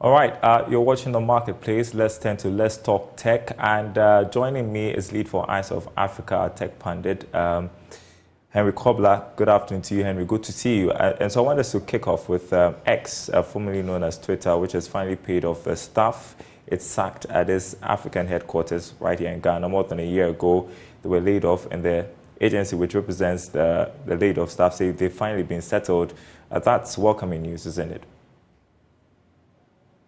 All right, you're watching the marketplace. Let's turn to Let's Talk Tech. And joining me is lead for Eyes of Africa tech pundit, Henry Kobler. Good afternoon to you, Henry. Good to see you. And so I want us to kick off with X, formerly known as Twitter, which has finally paid off the staff it sacked at its African headquarters right here in Ghana. More than a year ago, they were laid off, and the agency which represents the laid off staff say they've finally been settled. That's welcoming news, isn't it?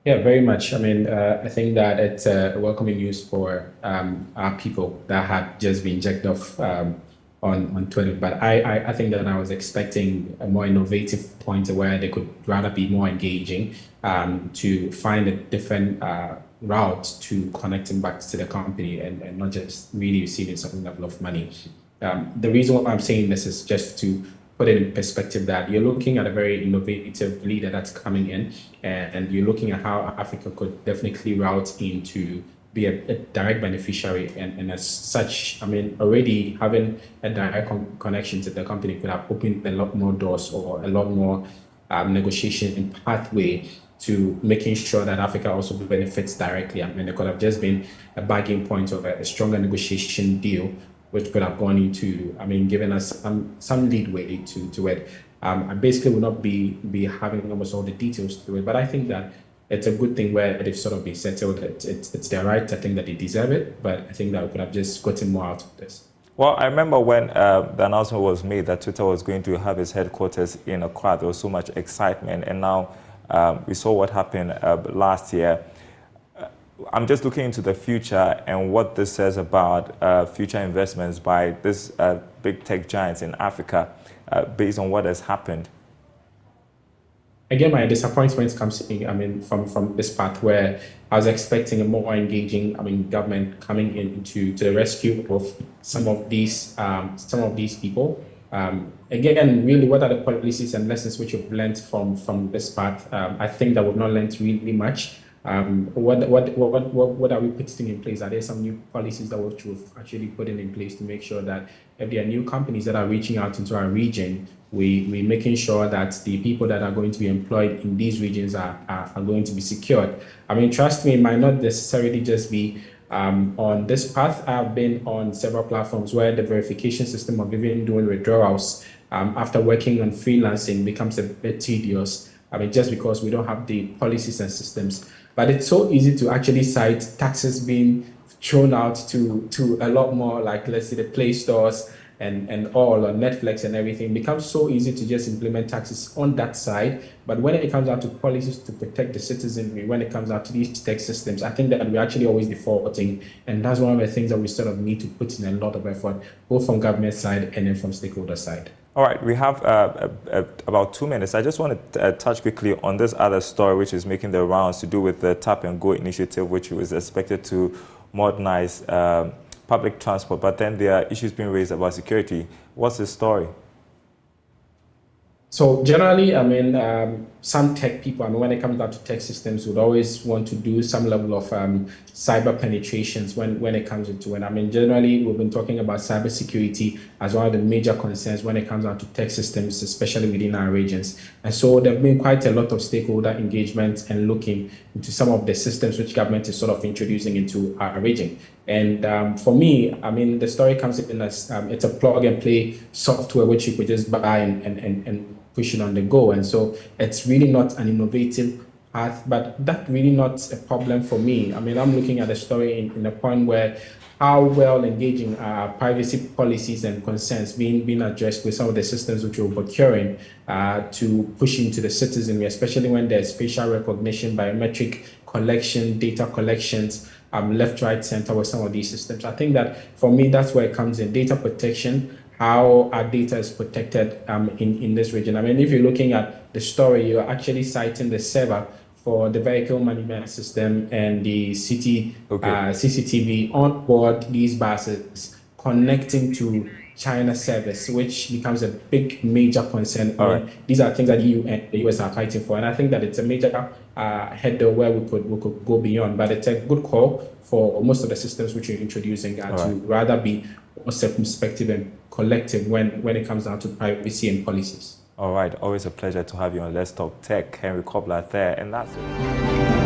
Yeah, very much. I mean, I think that it's welcoming news for our people that had just been jacked off on Twitter. But I think that I was expecting a more innovative point where they could rather be more engaging to find a different route to connecting back to the company and not just really receiving some level of money. The reason why I'm saying this is just to put it in perspective that you're looking at a very innovative leader that's coming in, and you're looking at how Africa could definitely route in to be a direct beneficiary. And as such, I mean, already having a direct connection to the company could have opened a lot more doors or a lot more negotiation pathway to making sure that Africa also benefits directly. I mean, there could have just been a bargaining point of a stronger negotiation deal which could have gone into, I mean, giving us some leadway to it. I basically will not be having almost all the details to it, but I think that it's a good thing where they've sort of been settled. It's their right. I think that they deserve it, but I think that we could have just gotten more out of this. Well, I remember when the announcement was made that Twitter was going to have its headquarters in Accra, there was so much excitement, and now we saw what happened last year. I'm just looking into the future and what this says about future investments by this big tech giants in Africa based on what has happened. Again, my disappointment comes in, I mean, from this part where I was expecting a more engaging, I mean, government coming into to the rescue of some of these people. Again, really, what are the policies and lessons which you've learned from this part? I think that we've not learned really much. What are we putting in place? Are there some new policies that we've actually put in place to make sure that if there are new companies that are reaching out into our region, we're making sure that the people that are going to be employed in these regions are going to be secured? I mean, trust me, it might not necessarily just be on this path. I've been on several platforms where the verification system of even doing withdrawals after working on freelancing becomes a bit tedious. I mean, just because we don't have the policies and systems. But it's so easy to actually cite taxes being thrown out to a lot more, like, let's say, the Play Stores and all, on Netflix and everything. It becomes so easy to just implement taxes on that side. But when it comes out to policies to protect the citizenry, when it comes out to these tech systems, I think that we're actually always defaulting. And that's one of the things that we sort of need to put in a lot of effort, both from government side and then from stakeholder side. All right, we have about 2 minutes. I just want to touch quickly on this other story, which is making the rounds, to do with the Tap and Go initiative, which was expected to modernize public transport. But then there are issues being raised about security. What's the story? So generally, I mean, some tech people, I mean, when it comes down to tech systems, would always want to do some level of cyber penetrations when it comes into it. I mean, generally, we've been talking about cybersecurity as one of the major concerns when it comes down to tech systems, especially within our regions. And so there have been quite a lot of stakeholder engagement and looking into some of the systems which government is sort of introducing into our region. And for me, I mean, the story comes in as it's a plug and play software which you could just buy and push it on the go. And so it's really not an innovative path, but that's really not a problem for me. I mean, I'm looking at the story in a point where how well engaging are privacy policies and concerns being addressed with some of the systems which we're procuring to push into the citizenry, especially when there's facial recognition, biometric collection, data collections, left, right, center with some of these systems. I think that for me, that's where it comes in. Data protection, how our data is protected in this region. I mean, if you're looking at the story, you're actually citing the server for the vehicle management system and the city CCTV on board these buses connecting to China service, which becomes a big major concern. These are things that the EU and the US are fighting for, and I think that it's a major header where we could go beyond. But it's a good call for most of the systems which you're introducing to rather be more circumspective and collective when it comes down to privacy and policies. All right, always a pleasure to have you on Let's Talk Tech. Henry Kobler there, and that's it.